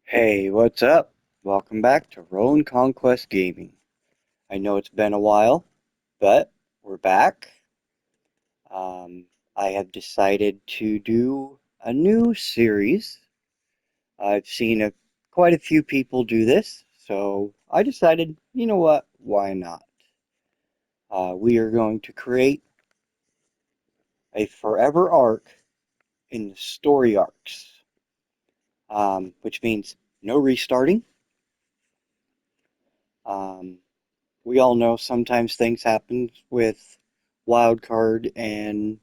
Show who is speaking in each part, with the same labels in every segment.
Speaker 1: Hey, what's up? Welcome back to Roll and Conquest Gaming. I know it's been a while, but we're back. Um, I have decided to do a new series. I've seen quite a few people do this, so I decided, you know what, why not? We are going to create a Forever Ark in the story arcs, which means no restarting. Um, we all know sometimes things happen with wildcard and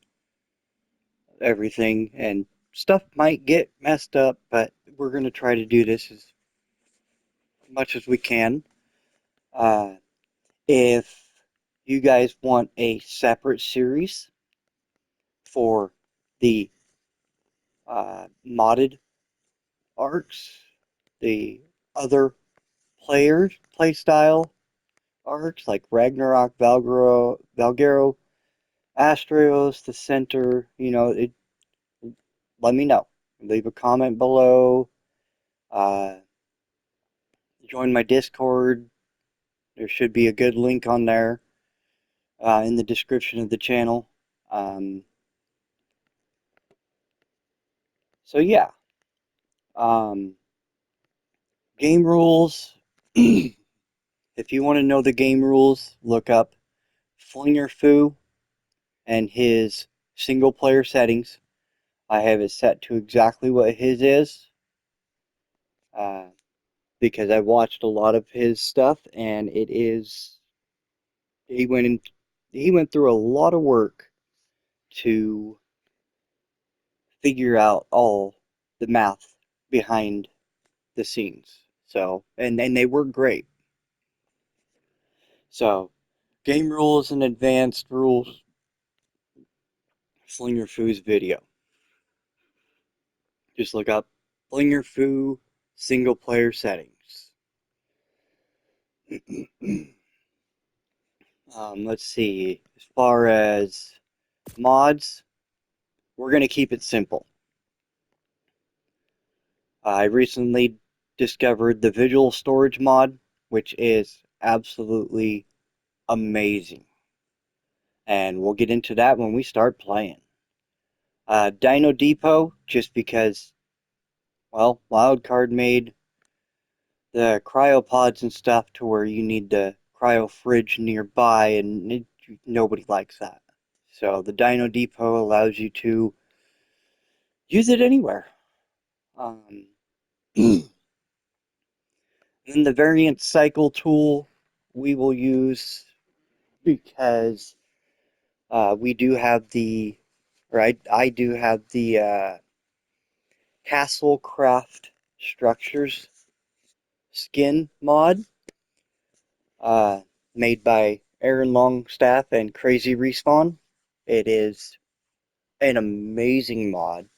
Speaker 1: everything, and stuff might get messed up, but we're going to try to do this as much as we can. Uh, if you guys want a separate series for the modded arcs, the other players playstyle arcs like Ragnarok, Valgero, Astrios, the center, let me know. Leave a comment below. Uh, Join my Discord. There should be a good link on there in the description of the channel. Um, so yeah, um, game rules. If you want to know the game rules, look up Flinger Foo and his single player settings. I have it set to exactly what his is uh, because I watched a lot of his stuff, and it is he went in, he went through a lot of work to figure out all the math behind the scenes. So, and they work great. So, game rules and advanced rules, Flinger Foo's video. Just look up Flinger Foo single player settings. Let's see. As far as mods, we're going to keep it simple. I recently discovered the visual storage mod, which is absolutely amazing. And we'll get into that when we start playing. Dino Depot, just because, well, Wildcard made the cryopods and stuff to where you need the cryo fridge nearby, and nobody likes that. So the Dino Depot allows you to use it anywhere. Um, then the variant cycle tool we will use because we do have the, or I do have the Castle Craft Structures skin mod, uh, made by Aaron Longstaff and Crazy Respawn. It is an amazing mod,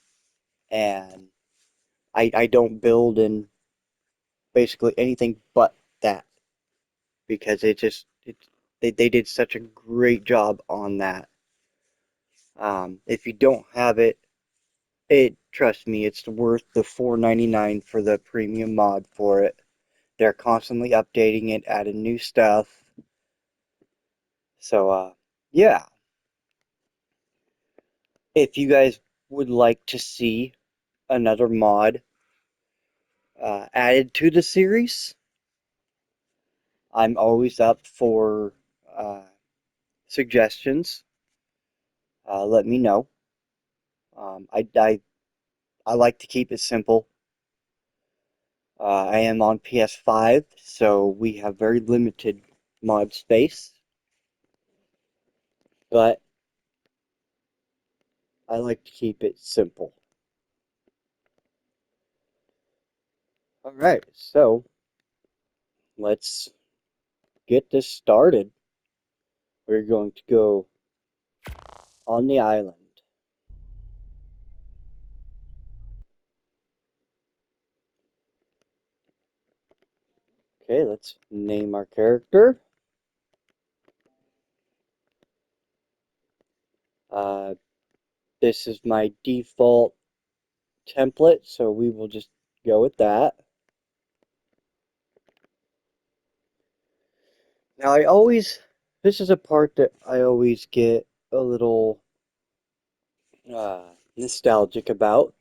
Speaker 1: and I don't build in basically anything but that because they did such a great job on that. If you don't have it, trust me, it's worth the $4.99 for the premium mod for it. They're constantly updating it, adding new stuff. So yeah, if you guys would like to see another mod added to the series, I'm always up for suggestions. Let me know. Um, I, I I like to keep it simple. I am on PS5, so we have very limited mod space, but I like to keep it simple. All right, so let's get this started. We're going to go on the island. Okay, let's name our character. Uh, this is my default template, so we will just go with that. Now, this is a part that I always get a little nostalgic about.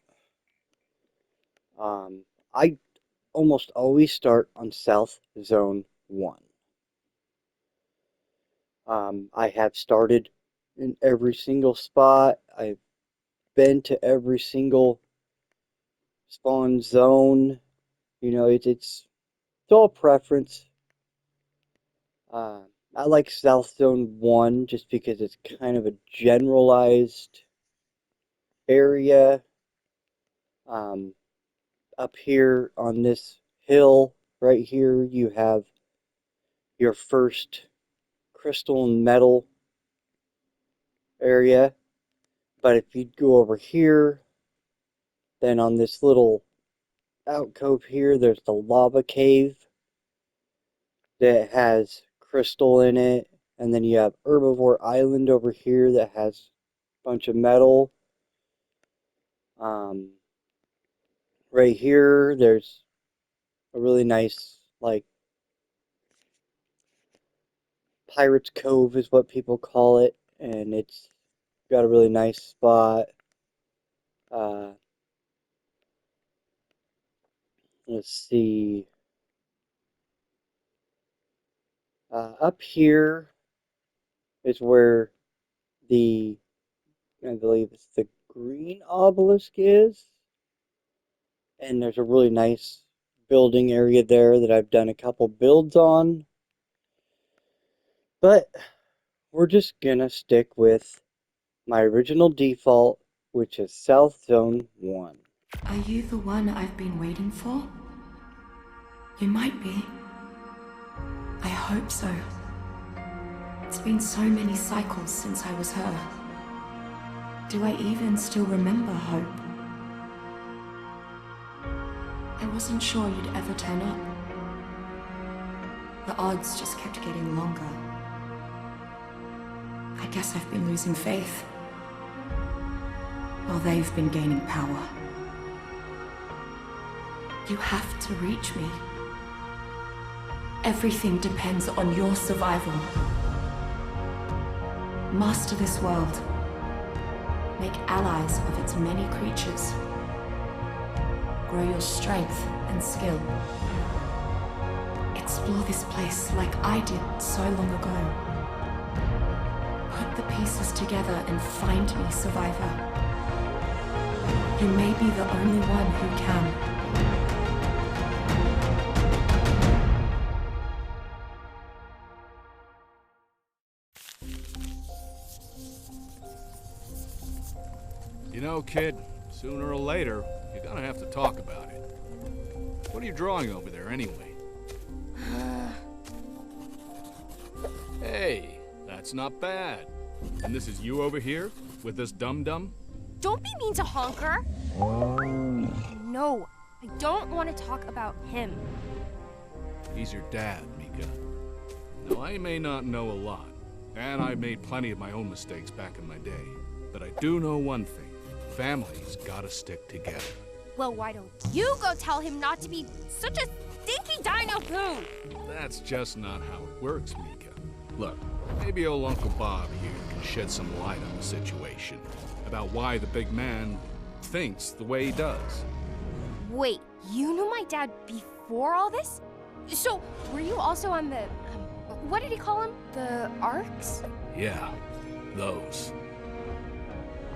Speaker 1: I almost always start on South Zone 1. I have started in every single spot. I've been to every single spawn zone. It's all preference. Uh, I like South Zone 1 just because it's kind of a generalized area. Um, Up here on this hill, right here, you have your first crystal and metal area. But if you go over here, then on this little alcove here, there's the lava cave that has crystal in it. And then you have Herbivore Island over here that has a bunch of metal. Um, right here, there's a really nice, like, Pirate's Cove is what people call it. And it's got a really nice spot. Uh, let's see. Up here is where the, I believe it's the green obelisk is. And there's a really nice building area there that I've done a couple builds on. But we're just gonna stick with my original default, which is South Zone 1.
Speaker 2: Are you the one I've been waiting for? You might be. I hope so. It's been so many cycles since I was her. Do I even still remember Hope? I wasn't sure you'd ever turn up. The odds just kept getting longer. I guess I've been losing faith. While they've been gaining power. You have to reach me. Everything depends on your survival. Master this world. Make allies of its many creatures. Grow your strength and skill. Explore this place like I did so long ago. Put the pieces together and find me, survivor. You may be the only one who can.
Speaker 3: You know, kid, sooner or later, you're gonna have to talk about it. What are you drawing over there, anyway? Hey, that's not bad. And this is you over here, with this dum-dum?
Speaker 4: Don't be mean to Honker! No, I don't want to talk about him.
Speaker 3: He's your dad, Mika. Now, I may not know a lot, and I made plenty of my own mistakes back in my day, but I do know one thing. Families gotta stick together.
Speaker 4: Well, why don't you go tell him not to be such a stinky dino poo?
Speaker 3: That's just not how it works, Mika. Look, maybe old Uncle Bob here can shed some light on the situation, about why the big man thinks the way he does.
Speaker 4: Wait, you knew my dad before all this? So, were you also on the, what did he call them? The Arks?
Speaker 3: Yeah, those.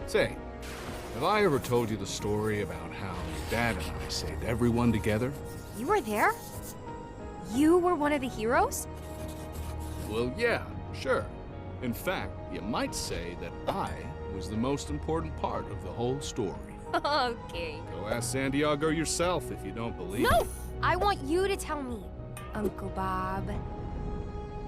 Speaker 3: Say, have I ever told you the story about how Dad and I saved everyone together?
Speaker 4: You were there? You were one of the heroes?
Speaker 3: Well, yeah, sure. In fact, you might say that I was the most important part of the whole story.
Speaker 4: Okay.
Speaker 3: Go ask Santiago yourself if you don't believe me.
Speaker 4: No! I want you to tell me, Uncle Bob.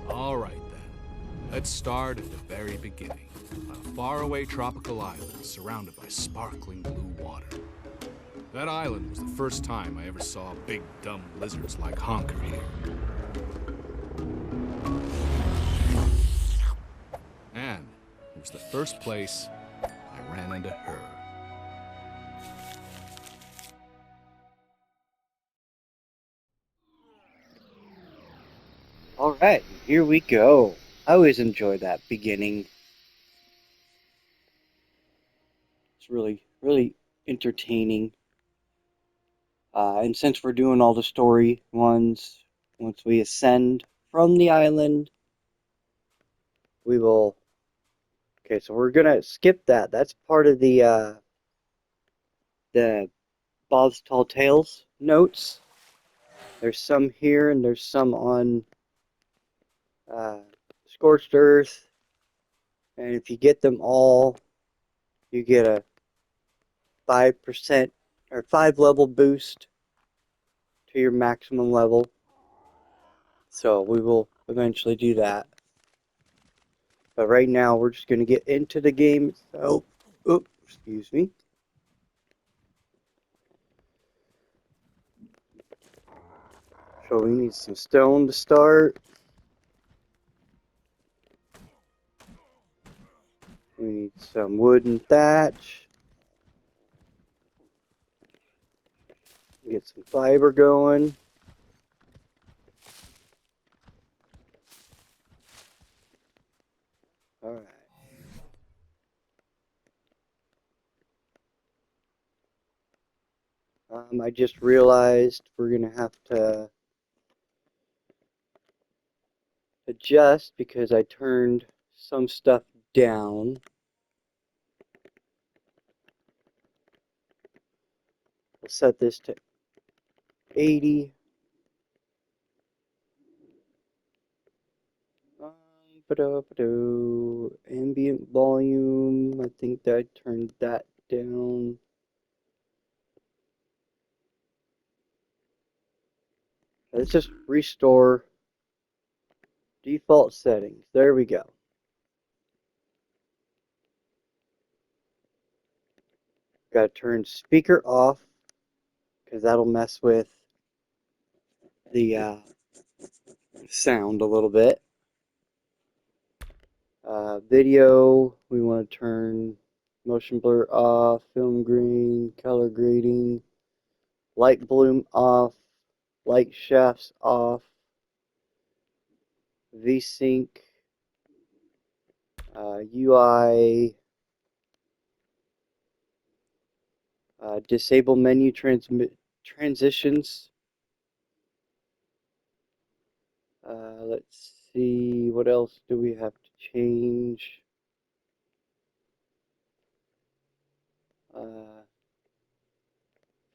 Speaker 3: All right, then. Let's start at the very beginning. On a faraway tropical island surrounded by sparkling blue water. That island was the first time I ever saw big, dumb lizards like Honker here. And it was the first place I ran into her.
Speaker 1: All right, here we go. I always enjoy that beginning. It's really entertaining. And since we're doing all the story ones, once we ascend from the island, we will. Okay, so we're gonna skip that. That's part of the Bob's Tall Tales notes. There's some here, and there's some on uh, Scorched Earth. And if you get them all, you get a 5% or 5 level boost to your maximum level. So we will eventually do that. But right now, we're just going to get into the game itself. Oh, excuse me. So we need some stone to start. We need some wood and thatch. Get some fiber going. All right. I just realized we're going to have to adjust because I turned some stuff down. We'll set this to 80. Ambient volume, I think that I turned that down. Let's just restore default settings. There we go. Got to turn speaker off because that'll mess with the sound a little bit. Video, we want to turn motion blur off, film green, color grading, light bloom off, light shafts off, VSync, UI, disable menu transitions. Let's see, what else do we have to change?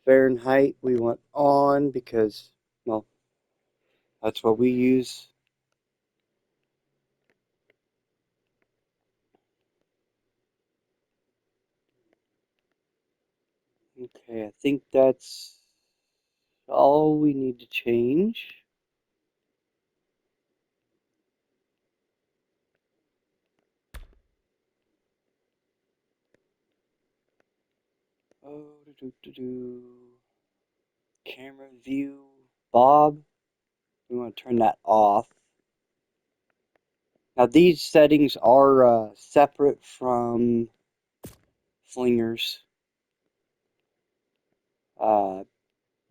Speaker 1: Fahrenheit we want on because, well, that's what we use. Okay, I think that's all we need to change. Oh, camera view, Bob. We want to turn that off. Now these settings are separate from Flinger's.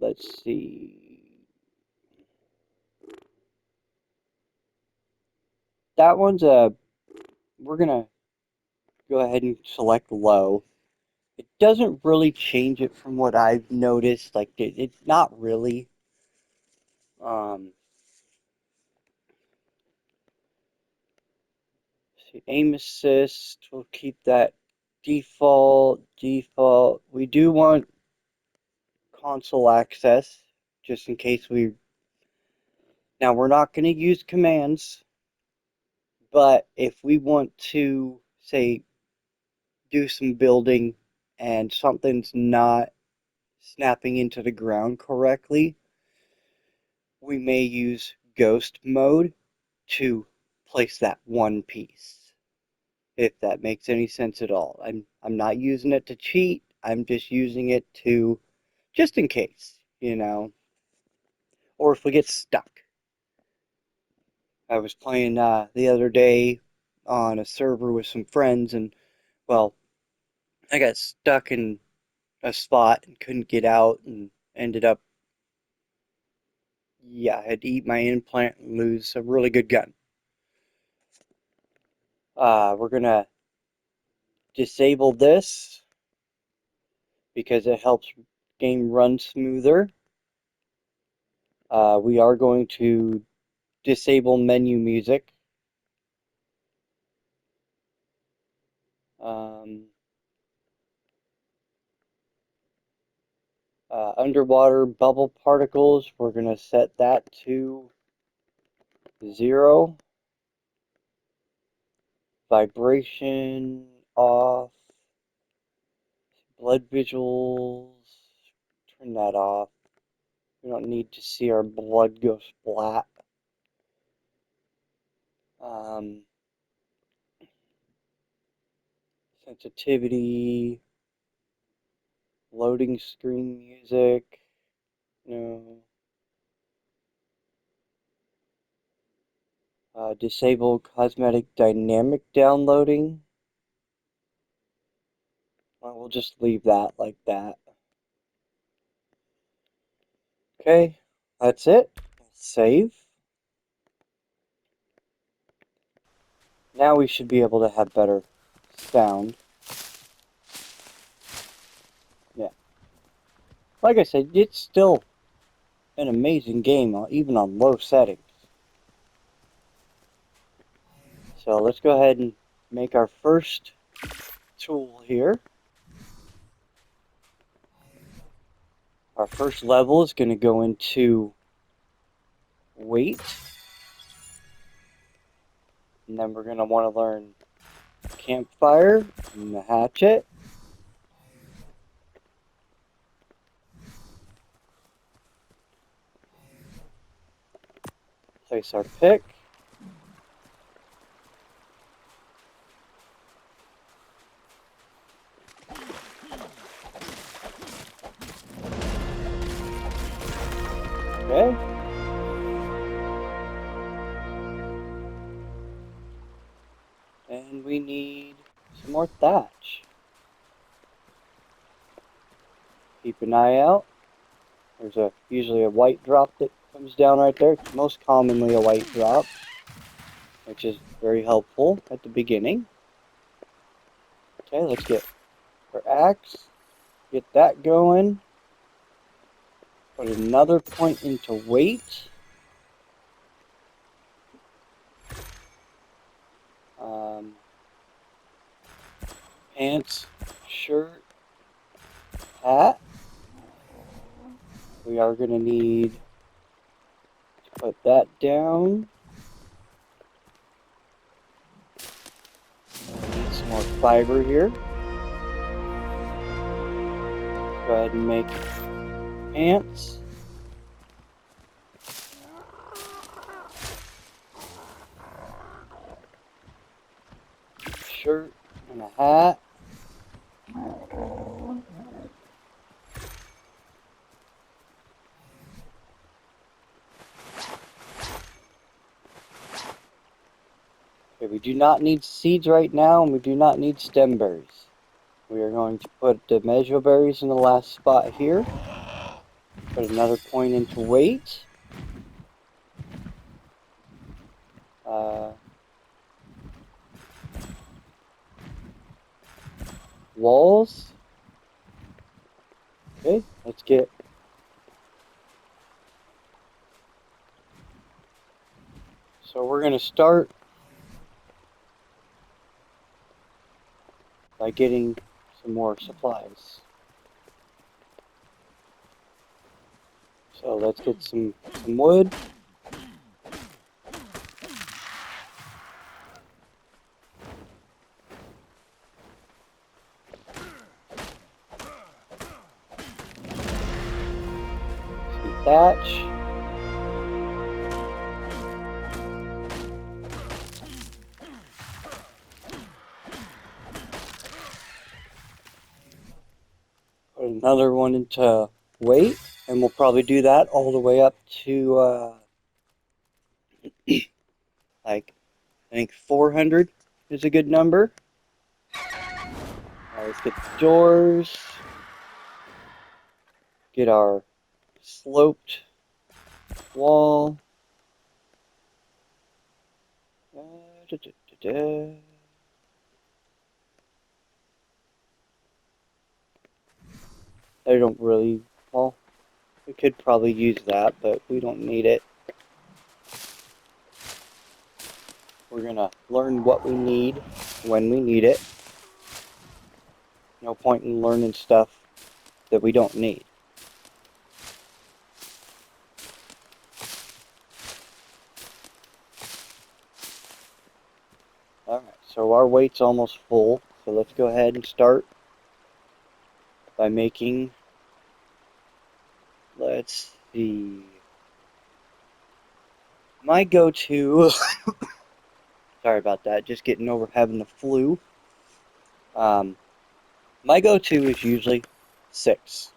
Speaker 1: Let's see. That one's we're gonna go ahead and select low. It doesn't really change it from what I've noticed. Like it's not really. Um, see, aim assist. We'll keep that default. Default. We do want console access, just in case we. Now we're not going to use commands, but if we want to say do some building and something's not snapping into the ground correctly, we may use ghost mode to place that one piece, if that makes any sense at all. I'm not using it to cheat. I'm just using it to just in case, or if we get stuck. I was playing the other day on a server with some friends, and well, I got stuck in a spot and couldn't get out, and ended up Yeah, I had to eat my implant and lose a really good gun. We're gonna disable this because it helps game run smoother. We are going to disable menu music. Um, Underwater bubble particles, we're going to set that to 0. Vibration off. Blood visuals, turn that off. We don't need to see our blood go splat. Sensitivity, loading screen music, no. Disable cosmetic dynamic downloading. Well, we'll just leave that like that. Okay, that's it. Save. Now we should be able to have better sound. Yeah. Like I said, it's still an amazing game, even on low settings. So let's go ahead and make our first tool here. Our first level is going to go into weight. And then we're going to want to learn campfire and the hatchet. Place our pick. Okay. And we need some more thatch. Keep an eye out. There's usually a white drop that comes down right there. It's most commonly a white drop, which is very helpful at the beginning. Okay, let's get our axe. Get that going. Put another point into weight. Pants, shirt, hat. We are going to need to put that down. Need some more fiber here. Go ahead and make pants. Shirt and a hat. Okay, we do not need seeds right now, and we do not need stem berries. We are going to put the measure berries in the last spot here. Put another point into weight. Walls. Okay, let's get so we're going to start by getting some more supplies. So let's get some wood. Some thatch. Put another one into weight, and we'll probably do that all the way up to like I think 400 is a good number. Let's get the doors. Get our sloped wall. Da, da, da, da. I don't really, well, we could probably use that, but we don't need it. We're gonna learn what we need when we need it. No point in learning stuff that we don't need. Alright, so our weight's almost full, so let's go ahead and start by making, let's see, my go-to, sorry about that, just getting over having the flu. My go-to is usually 6.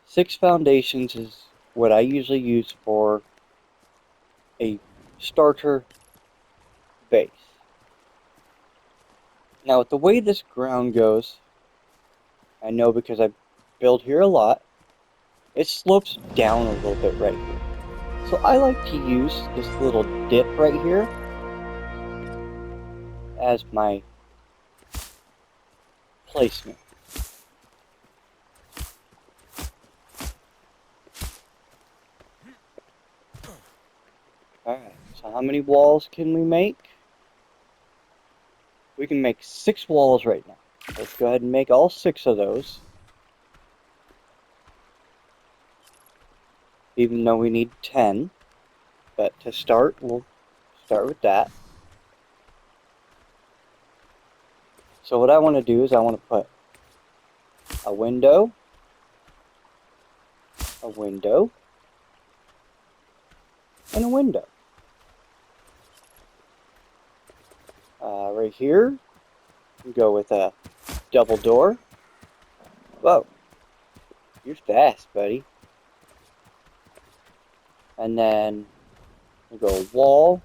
Speaker 1: 6 foundations is what I usually use for a starter base. Now, with the way this ground goes, I know because I build here a lot, it slopes down a little bit right here. So I like to use this little dip right here as my placement. Alright, so how many walls can we make? We can make 6 walls right now. Let's go ahead and make all 6 of those. Even though we need 10. But to start, we'll start with that. So what I want to do is I want to put a window, and a window. Right here, we go with a double door. Whoa, you're fast, buddy. And then we go wall.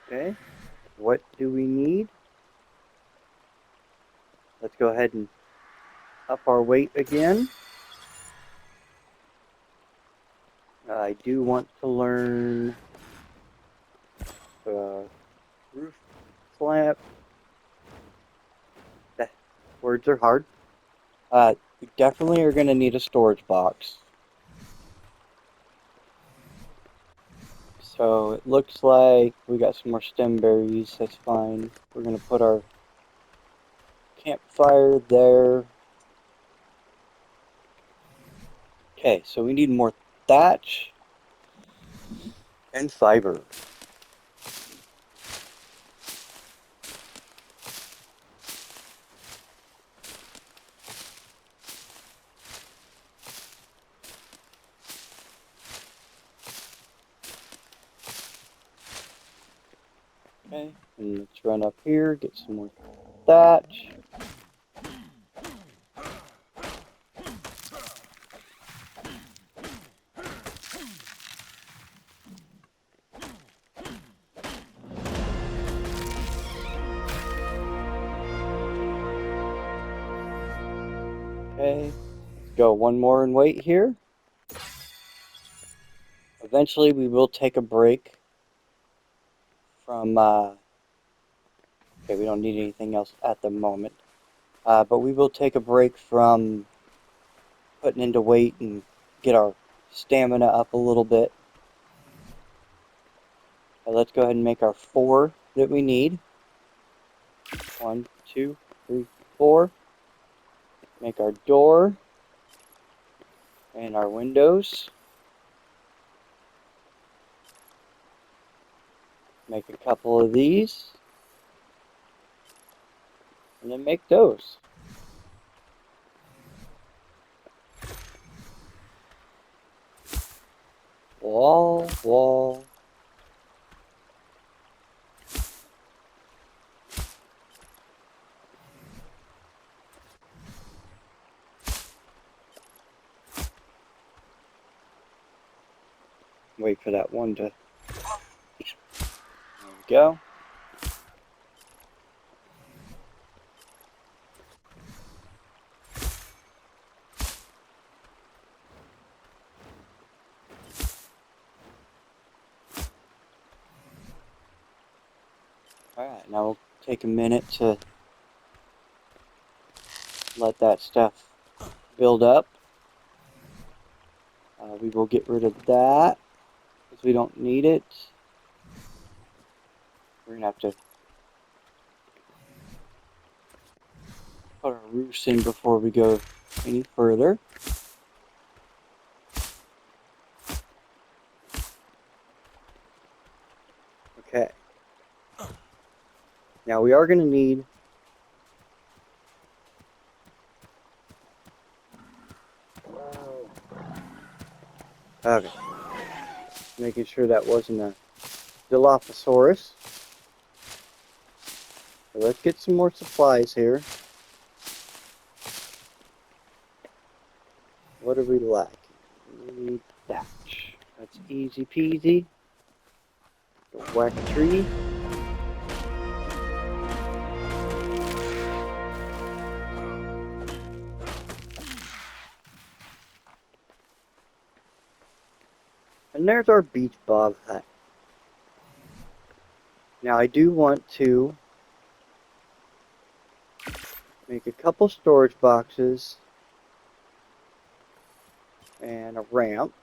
Speaker 1: Okay, what do we need? Let's go ahead and up our weight again. I do want to learn roof flap. Words are hard. We definitely are going to need a storage box. So it looks like we got some more stem berries. That's fine. We're going to put our campfire there. Okay, so we need more thatch and fiber. Okay, and let's run up here, get some more thatch. Okay, let's go one more and wait here. Eventually we will take a break from, okay, we don't need anything else at the moment. But we will take a break from putting into weight and get our stamina up a little bit. Let's go ahead and make our 4 that we need. 1, 2, 3, 4. Make our door and our windows. Make a couple of these. And then make those. Wall. Wait for that one to... There we go. Alright, now we'll take a minute to let that stuff build up. We will get rid of that because we don't need it. We're going to have to put our roofs in before we go any further. Okay. Now we are going to need okay. Making sure that wasn't a Dilophosaurus. So let's get some more supplies here. What are we lacking? We need thatch. That's easy peasy. Go whack a tree. And there's our beach bog hut. Now I do want to make a couple storage boxes and a ramp.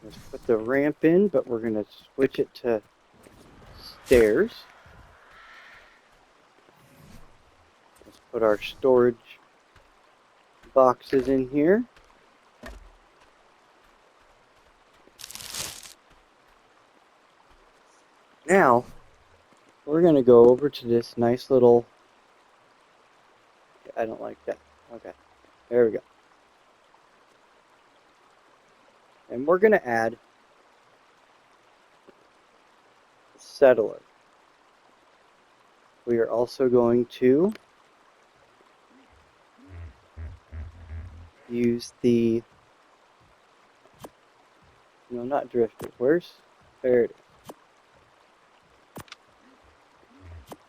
Speaker 1: Let's put the ramp in, but we're going to switch it to stairs. Let's put our storage boxes in here. Now, we're going to go over to this nice little... I don't like that. Okay, there we go. And we're going to add a settler. We are also going to use the... No, not drifter. Where's... There it is.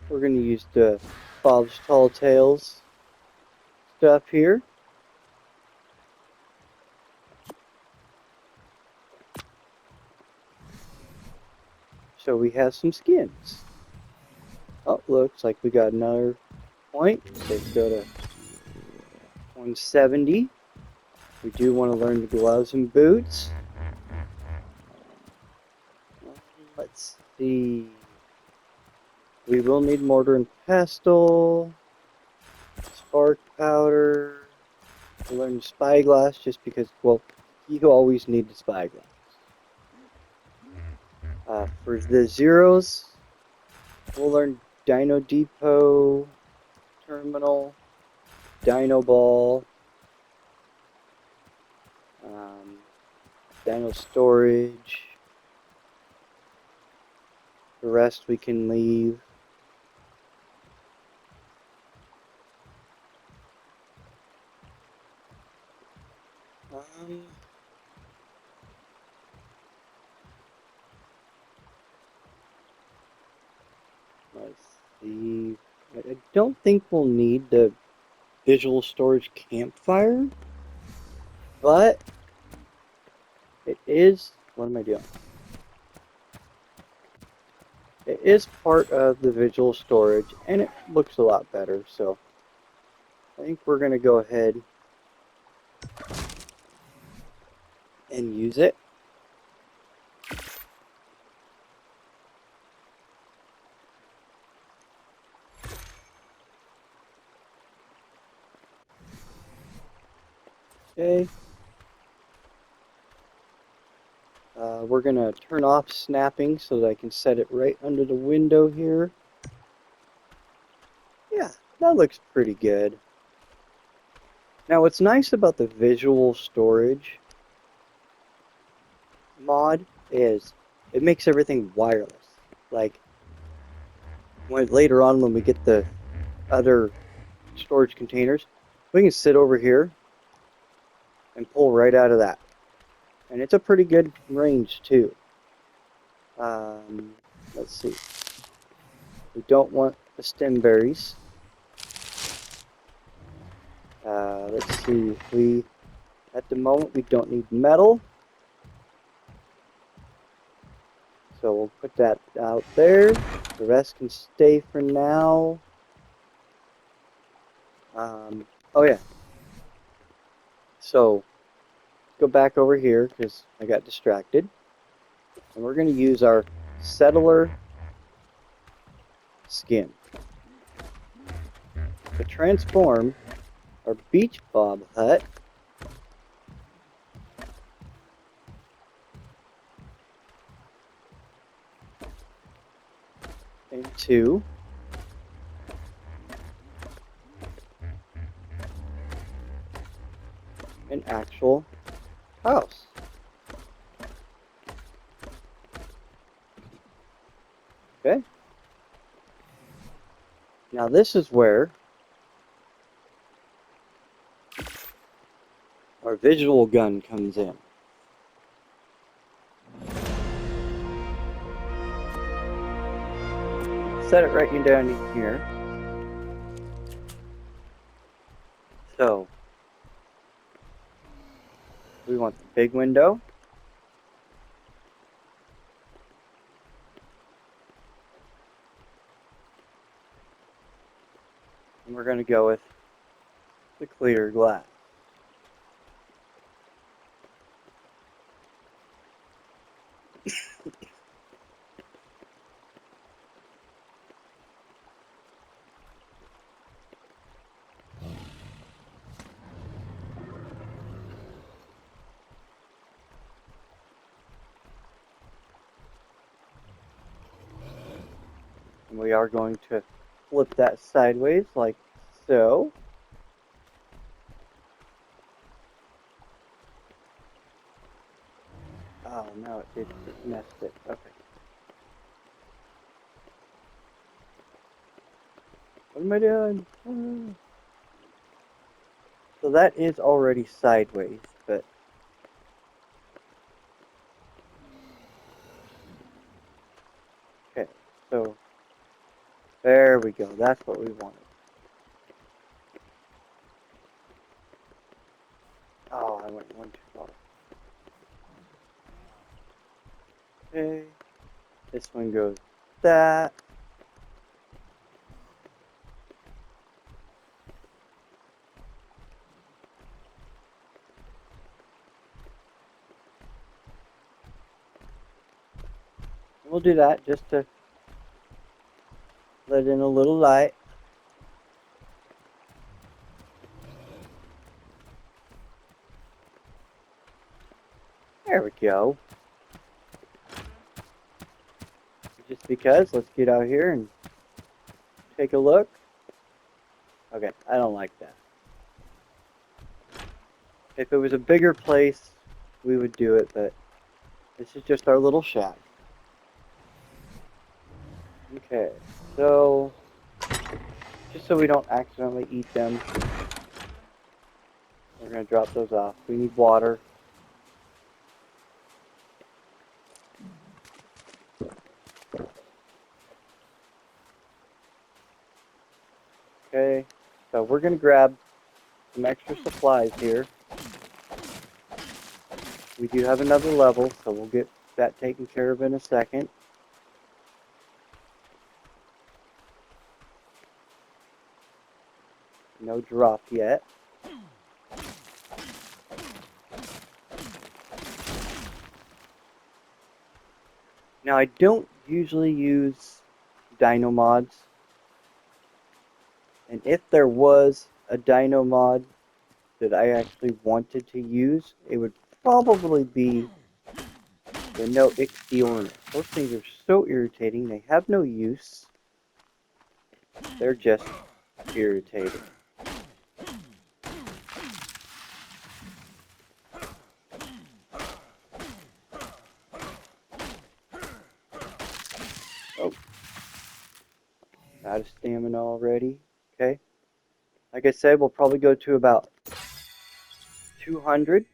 Speaker 1: We're going to use the Bob's Tall Tales stuff here. So we have some skins. Oh, looks like we got another point. Let's go to 170. We do want to learn the gloves and boots. Let's see. We will need mortar and pestle, spark powder. We'll learn spyglass just because, well, you always need the spyglass. For the zeros, we'll learn Dino Depot, Terminal, Dino Ball, Dino Storage. The rest we can leave. Let's see. I don't think we'll need the visual storage campfire, but it is. What am I doing? It is part of the visual storage, and it looks a lot better. So I think we're going to go ahead and use it. Okay. We're going to turn off snapping so that I can set it right under the window here. Yeah, that looks pretty good. Now what's nice about the visual storage mod is it makes everything wireless. Like, later on when we get the other storage containers, we can sit over here and pull right out of that. And it's a pretty good range too. Let's see. We don't want the stem berries. Let's see. At the moment, we don't need metal. So we'll put that out there. The rest can stay for now. Oh yeah. So go back over here because I got distracted. And we're going to use our settler skin to transform our beach bob hut into an actual house. Okay. Now this is where our visual gun comes in. Set it right down in here. So we want the big window. And we're going to go with the clear glass. And we are going to flip that sideways like so. Oh no, it messed it. Okay. What am I doing? So that is already sideways, but okay. So there we go. That's what we wanted. Oh, I went one too far. Okay. This one goes that. We'll do that just to let in a little light. There we go. Just because, let's get out here and take a look. Okay, I don't like that. If it was a bigger place, we would do it, but this is just our little shack. Okay, so just so we don't accidentally eat them, we're going to drop those off. We need water. Okay, so we're going to grab some extra supplies here. We do have another level, so we'll get that taken care of in a second. No drop yet. Now I don't usually use dino mods, and if there was a dino mod that I actually wanted to use, it would probably be the No Ichthyornis. Those things are so irritating. They have no use. They're just irritating. Oh, out of stamina already. Okay. Like I said, we'll probably go to about 200,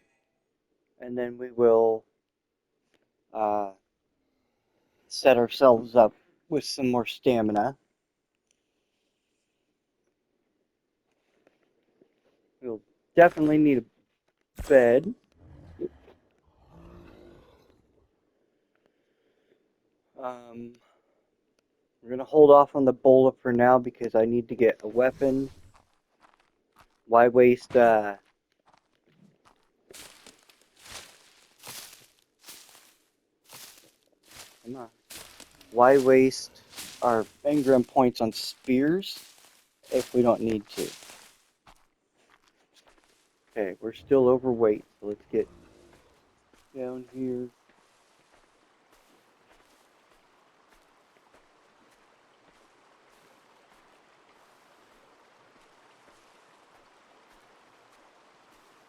Speaker 1: and then we will set ourselves up with some more stamina. definitely need a bed. We're gonna hold off on the bola for now because I need to get a weapon. Why waste come on. Why waste our engram points on spears if we don't need to? Okay, we're still overweight, so let's get down here.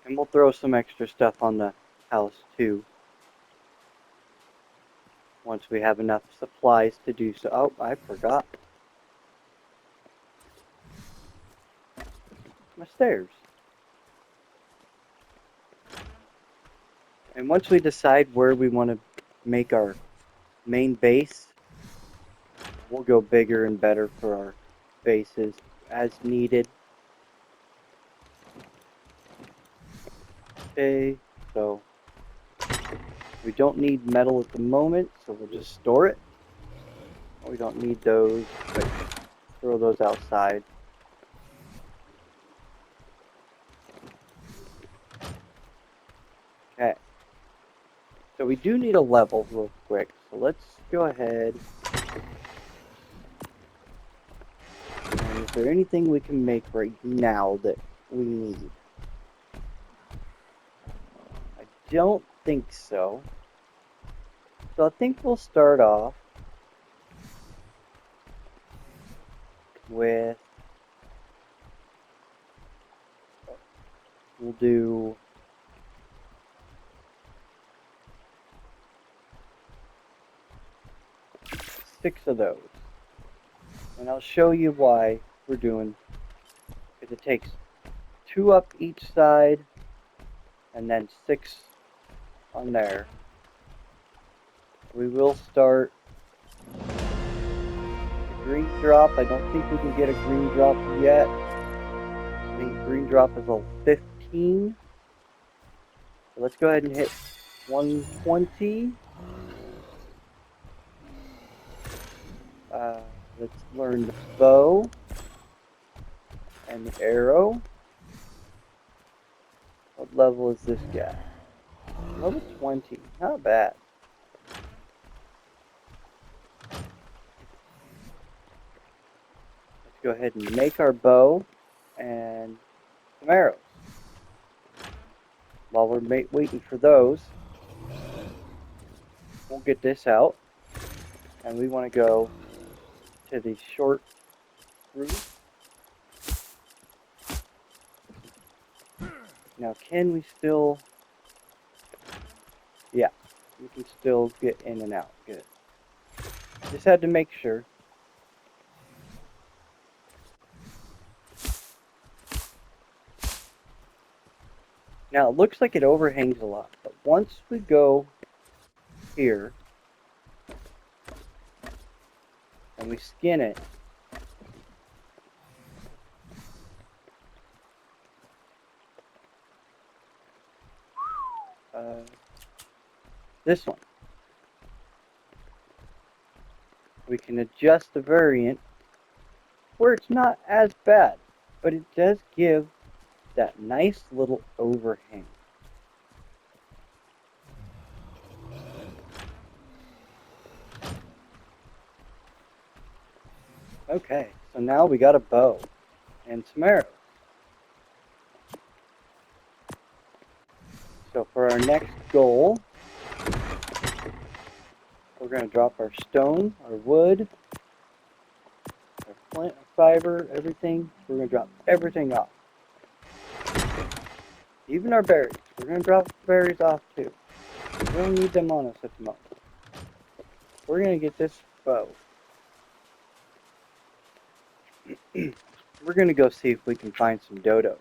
Speaker 1: And we'll throw some extra stuff on the house too. Once we have enough supplies to do so. Oh, I forgot. My stairs. And once we decide where we want to make our main base, we'll go bigger and better for our bases as needed. Okay, so we don't need metal at the moment, so we'll just store it. We don't need those, but throw those outside. Okay. So we do need a level real quick, so let's go ahead. And is there anything we can make right now that we need? I don't think so. So I think we'll start off with, we'll do 6 of those. And I'll show you why we're doing, because it takes 2 up each side and then 6 on there. We will start the green drop. I don't think we can get a green drop yet. I think green drop is level 15. So let's go ahead and hit 120. Let's learn the bow and the arrow. What level is this guy? Level 20. Not bad. Let's go ahead and make our bow and some arrows. While we're waiting for those, we'll get this out. And we want to go to the short route. Now, can we still... Yeah, we can still get in and out. Good. Just had to make sure. Now, it looks like it overhangs a lot, but once we go here and we skin it, this one, we can adjust the variant where it's not as bad, but it does give that nice little overhang. Okay, so now we got a bow and some arrows. So for our next goal, we're going to drop our stone, our wood, our plant fiber, everything. We're going to drop everything off. Even our berries. We're going to drop the berries off too. We don't need them on us at the moment. We're going to get this bow. We're going to go see if we can find some dodo.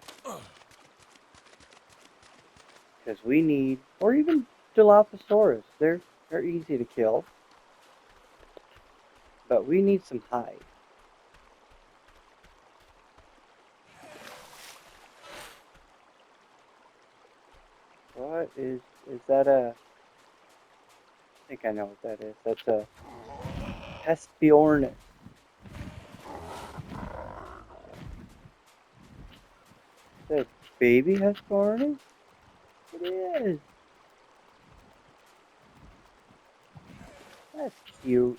Speaker 1: Because we need, or even Dilophosaurus. They're easy to kill. But we need some hide. What is that a... I think I know what that is. That's a Hesperornis. Is that baby Hesperornis? It is. That's cute.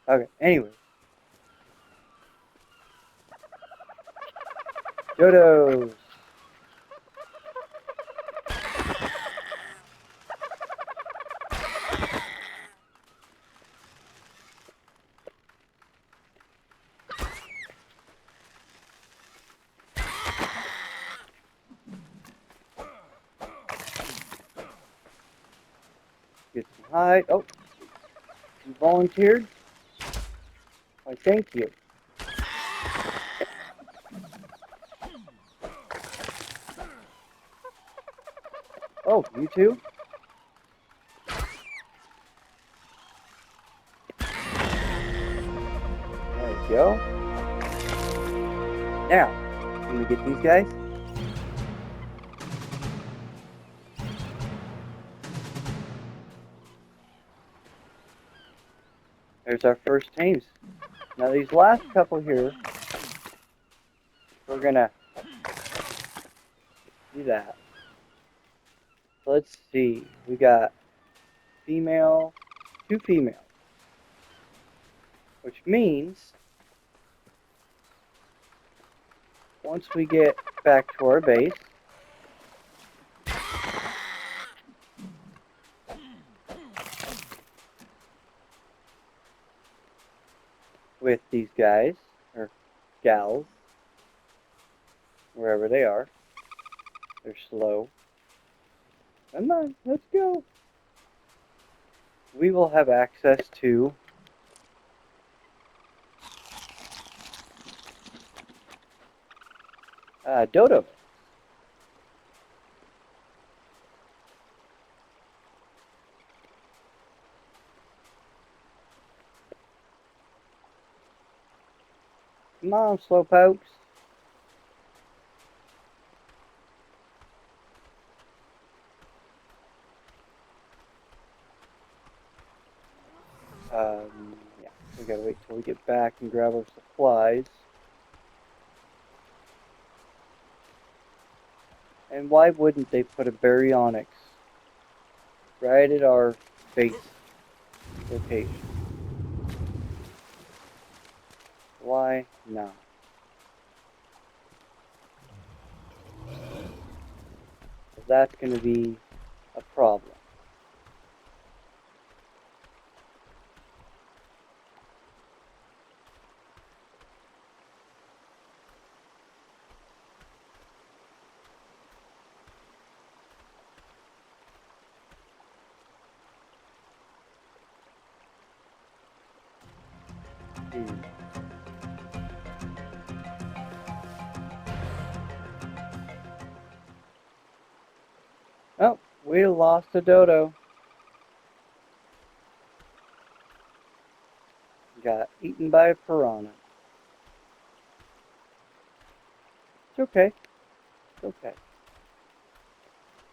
Speaker 1: Okay, anyway. Dodos. Get some hide. Oh, you volunteered? Why, thank you. Oh, you too? There we go. Now, can we get these guys? There's our first teams. Now these last couple here, we're gonna do that. Let's see. We got female, 2 females. Which means once we get back to our base, with these guys, or gals, wherever they are, they're slow. Come on, let's go. We will have access to Dodo. Come on, slowpokes. Yeah, we gotta wait till we get back and grab our supplies. And why wouldn't they put a baryonyx right at our base location? Why not? That's going to be a problem. Oh, we lost a dodo. Got eaten by a piranha. It's okay. It's okay.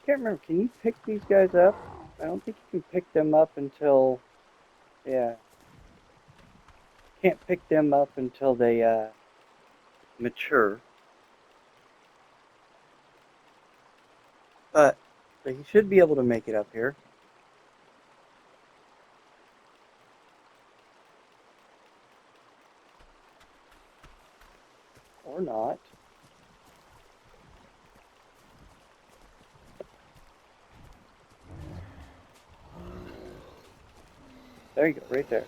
Speaker 1: Can't remember. Can you pick these guys up? I don't think you can pick them up until... Yeah. Can't pick them up until they mature. But they should be able to make it up here. Or not. There you go, right there.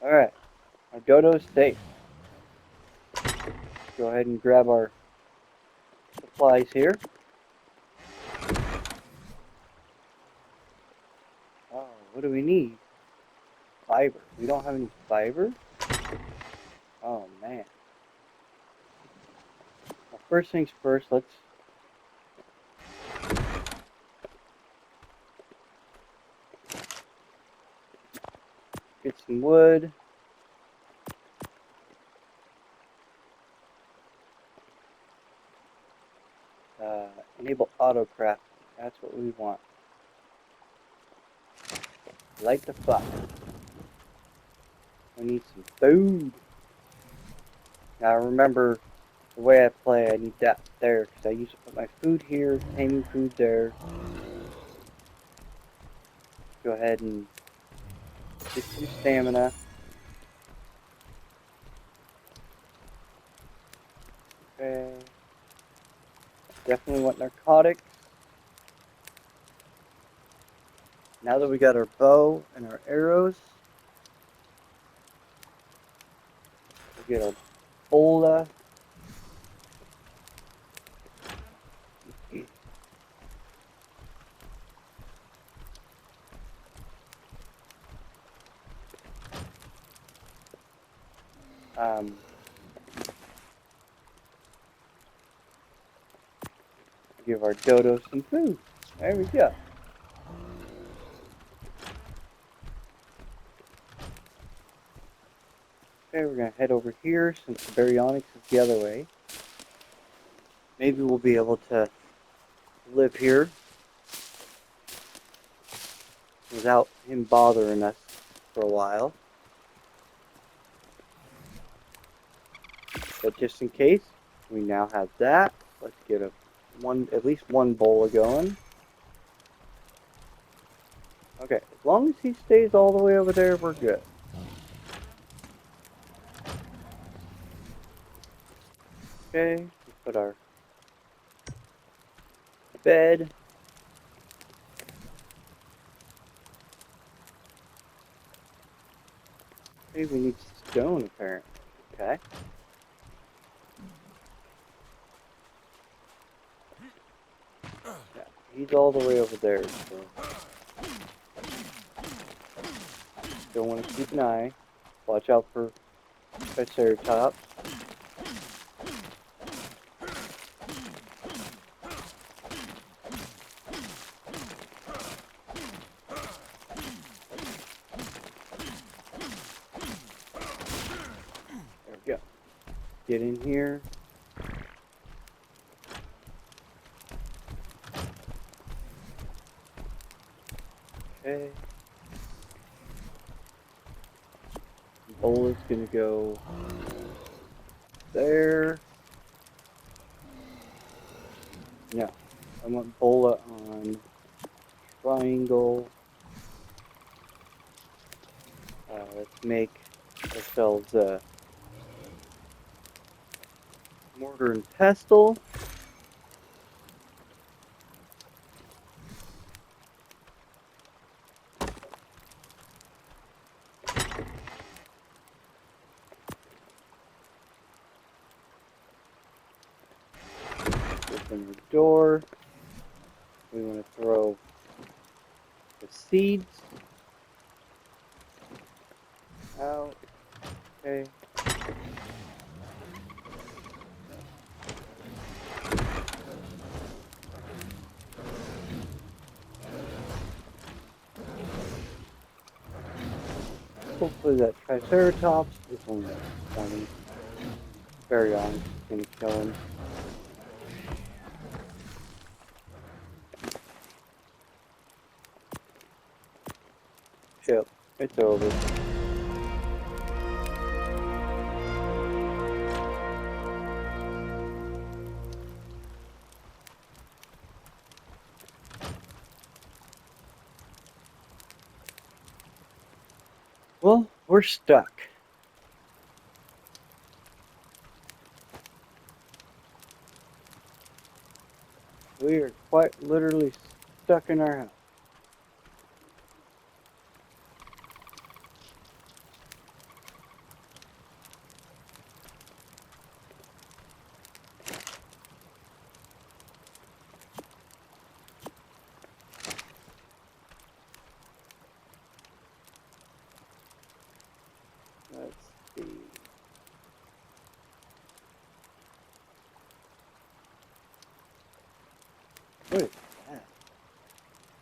Speaker 1: Alright, our dodo's safe. Go ahead and grab our supplies here. Oh, what do we need? Fiber. We don't have any fiber? Oh, man. Well, first things first, let's Get some wood. Enable auto crafting. That's what we want. Light the fire. I need some food. Now remember, the way I play, I need that there because I used to put my food here, taming food there. Go ahead and get some stamina. Okay. Definitely want narcotics. Now that we got our bow and our arrows, we'll get our bola. Give our dodo some food. There we go. Okay, we're gonna head over here since the baryonyx is the other way. Maybe we'll be able to live here without him bothering us for a while. But just in case, we now have that. Let's get at least one bola going. Okay, as long as he stays all the way over there, we're good. Okay, we put our bed. Maybe we need stone apparently. Okay. Yeah, he's all the way over there, so still want to keep an eye. Watch out for triceratops. There we go. Get in here. Okay. Bola's gonna go there. No, I want Bola on triangle. Let's make ourselves a mortar and pestle. Open the door. We want to throw the seeds out. Okay. Hopefully that Triceratops is only 20. Very on. It's gonna kill him. Yep, it's over. Well, we're stuck. We are quite literally stuck in our house. Let's see. What is that?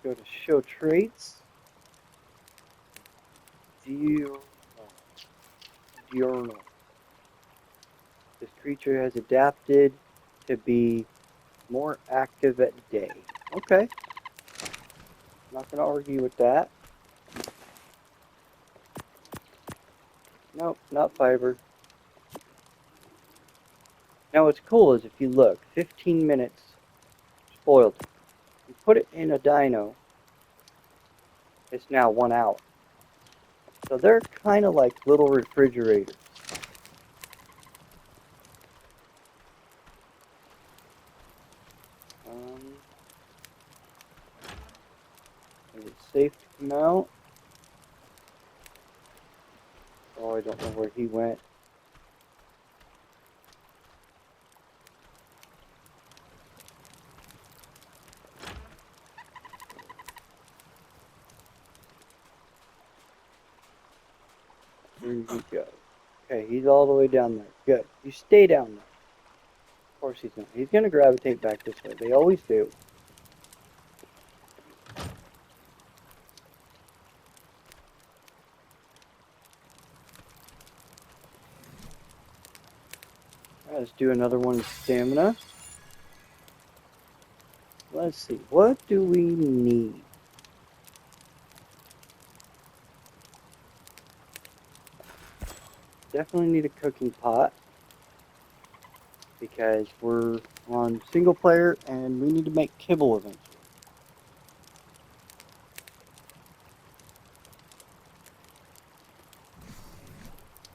Speaker 1: Go to show traits. Diurnal. Diurnal. This creature has adapted to be more active at day. Okay. Not going to argue with that. Nope, not fiber. Now what's cool is if you look, 15 minutes spoiled. You put it in a dino, it's now 1 hour. So they're kind of like little refrigerators. Is it safe to come out? Oh, I don't know where he went. There you go. Okay, he's all the way down there. Good. You stay down there. Of course he's not. He's going to gravitate back this way. They always do. Alright, let's do another one of stamina. Let's see. What do we need? Definitely need a cooking pot. Because we're on single player and we need to make kibble eventually.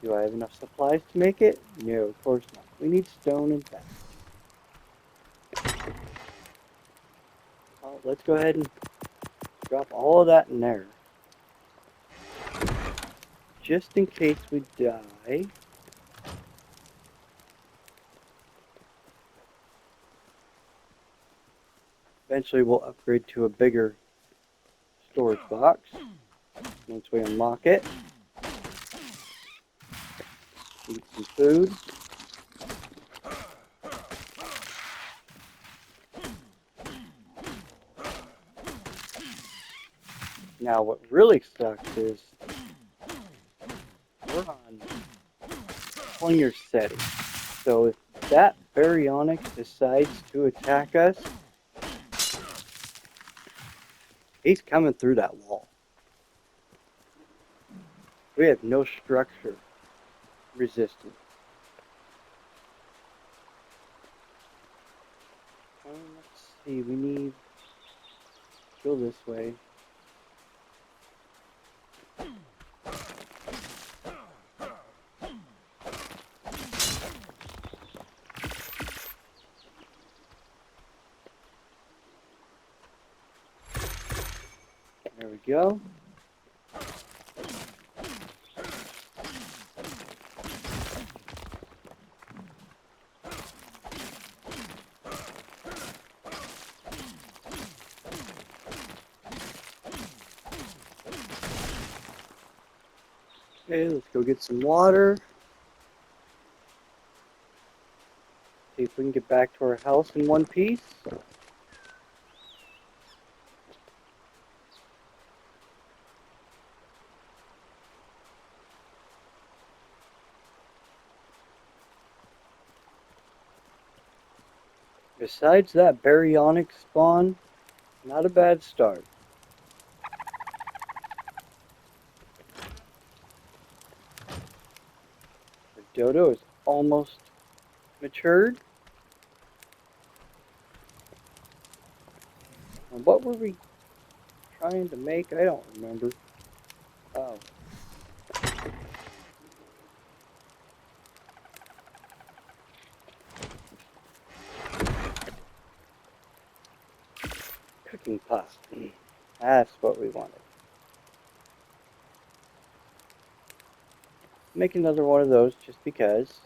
Speaker 1: Do I have enough supplies to make it? No, of course not. We need stone and thatch. Oh, let's go ahead and drop all of that in there. Just in case we die. Eventually we'll upgrade to a bigger storage box once we unlock it. Eat some food. Now what really sucks is we're on pointer setting. So if that baryonyx decides to attack us, he's coming through that wall. We have no structure resistance. Let's see, we need to go this way. There we go. Okay, let's go get some water. See if we can get back to our house in one piece. Besides that baryonyx spawn, not a bad start. The dodo is almost matured. And what were we trying to make? I don't remember. Oh. Cooking pot. That's what we wanted. Make another one of those just because.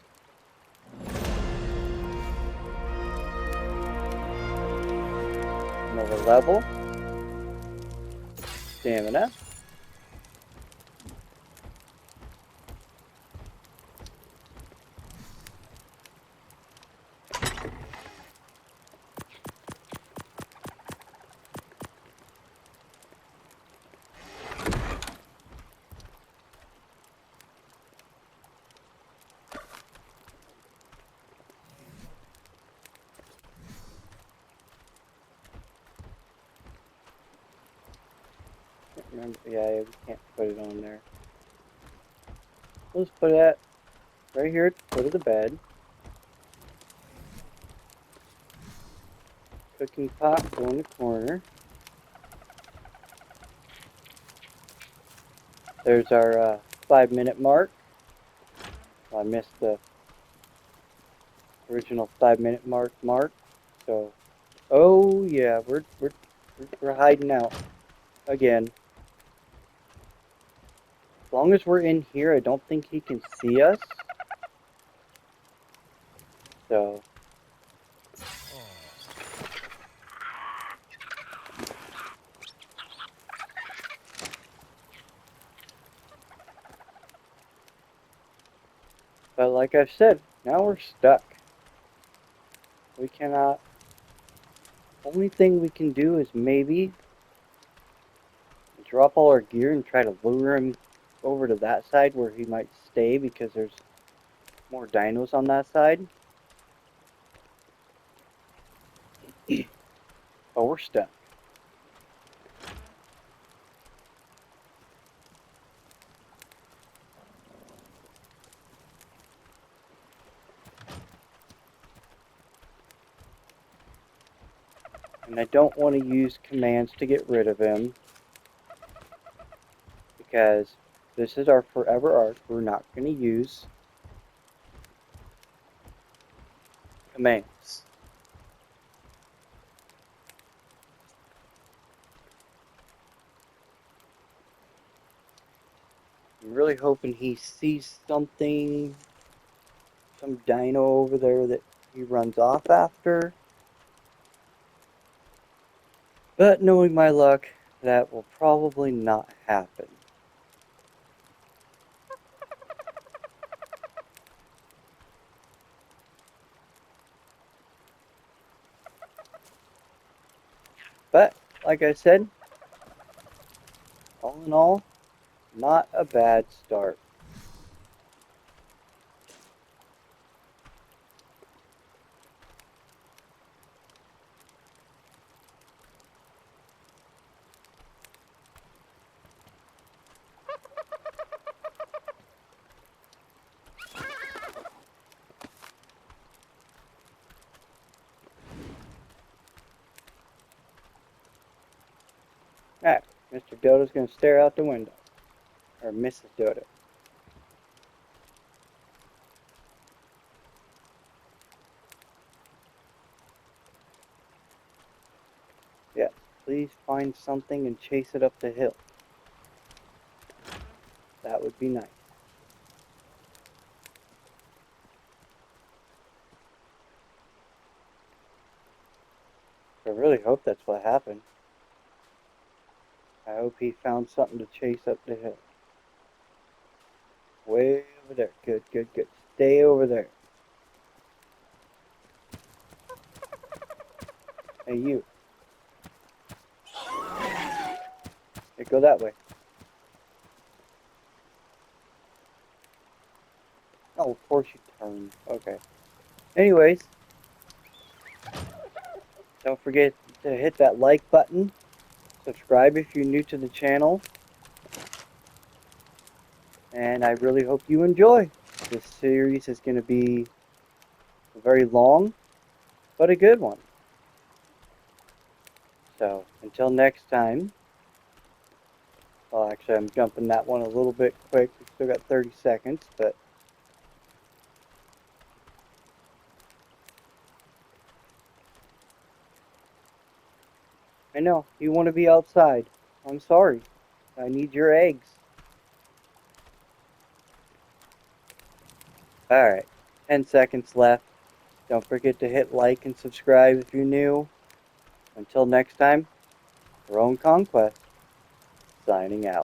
Speaker 1: Another level. Stamina. Remember, yeah, we can't put it on there. Let's put it right here at the foot of the bed. Cooking pot go in the corner. There's our 5-minute mark. I missed the original 5-minute mark. So, oh yeah, we're hiding out again. As long as we're in here, I don't think he can see us. So, but like I've said, now we're stuck. We cannot. Only thing we can do is maybe drop all our gear and try to lure him over to that side where he might stay because there's more dinos on that side. But we're stuck. And I don't want to use commands to get rid of him because this is our Forever Ark. We're not going to use commands. I'm really hoping he sees something, some dino over there that he runs off after. But knowing my luck, that will probably not happen. But, like I said, all in all, not a bad start. Alright, Mr. Dodo's going to stare out the window. Or Mrs. Dodo. Yes, please find something and chase it up the hill. That would be nice. I really hope that's what happened. I hope he found something to chase up the hill. Way over there. Good, good, good. Stay over there. Hey, you. Hey, go that way. Oh, of course you turn. Okay. Anyways, don't forget to hit that like button. Subscribe if you're new to the channel. And I really hope you enjoy. This series is going to be very long, but a good one. So, until next time. Well, actually, I'm jumping that one a little bit quick. We still got 30 seconds, but I know, you want to be outside. I'm sorry. I need your eggs. Alright, 10 seconds left. Don't forget to hit like and subscribe if you're new. Until next time, Throne Conquest, signing out.